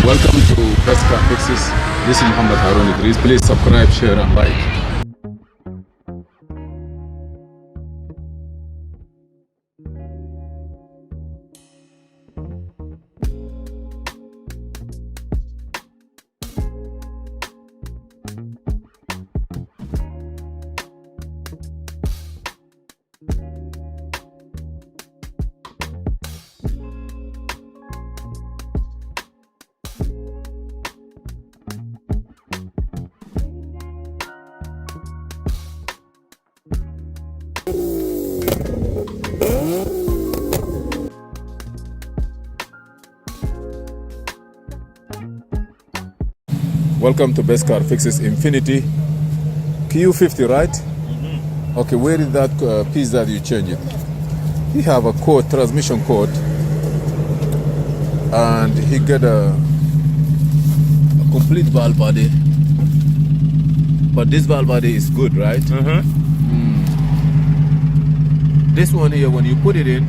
Welcome to Best Car Fixes. This is Mohamed Harun Idris. Please subscribe, share and like. Welcome to Best Car Fixes. Infiniti Q50, right? Mm-hmm. Okay, where is that piece that you change it? He have a code, transmission code, and he get a complete valve body. But this valve body is good, right? Mm-hmm. This one here, when you put it in,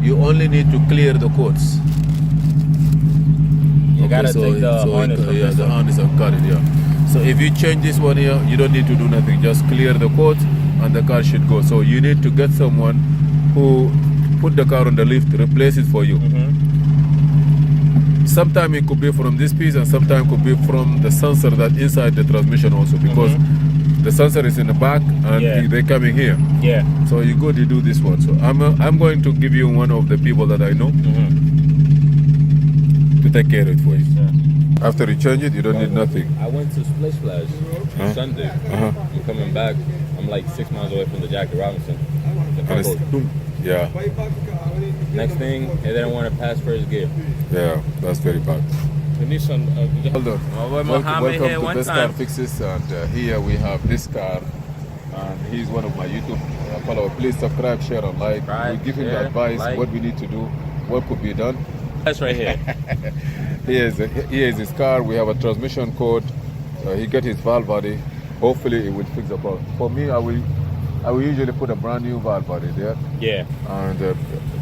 you only need to clear the codes. You gotta take the harness from the harness and cut it, yeah. So if you change this one here, you don't need to do nothing. Just clear the codes and the car should go. So you need to get someone who put the car on the lift, replace it for you. Mm-hmm. Sometimes it could be from this piece and sometimes it could be from the sensor that inside the transmission also, because the sensor is in the back and they're coming here. Yeah. So you go to do this one. So I'm going to give you one of the people that I know to take care of it for you. After you change it, you don't need nothing. I went to Splish Splash Sunday. I'm coming back. I'm like 6 miles away from the Jackie Robinson. Yeah. Next thing, they didn't want to pass first gear. Yeah, that's very bad. We need some. Hold on. Welcome to Best Car Fixes, and here we have this car, and he's one of my YouTube followers. Please subscribe, share, and like. We give him the advice, what we need to do, what could be done. That's right here. Here is his car. We have a transmission code. He got his valve body. Hopefully, it will fix the problem. For me, I will usually put a brand new valve body there. Yeah. And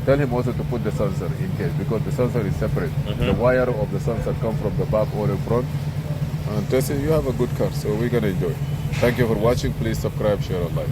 tell him also to put the sensor in case, because the sensor is separate. The wire of the sensor comes from the back or the front. And Tessie, you have a good car, so we're gonna enjoy. Thank you for watching. Please subscribe, share, and like.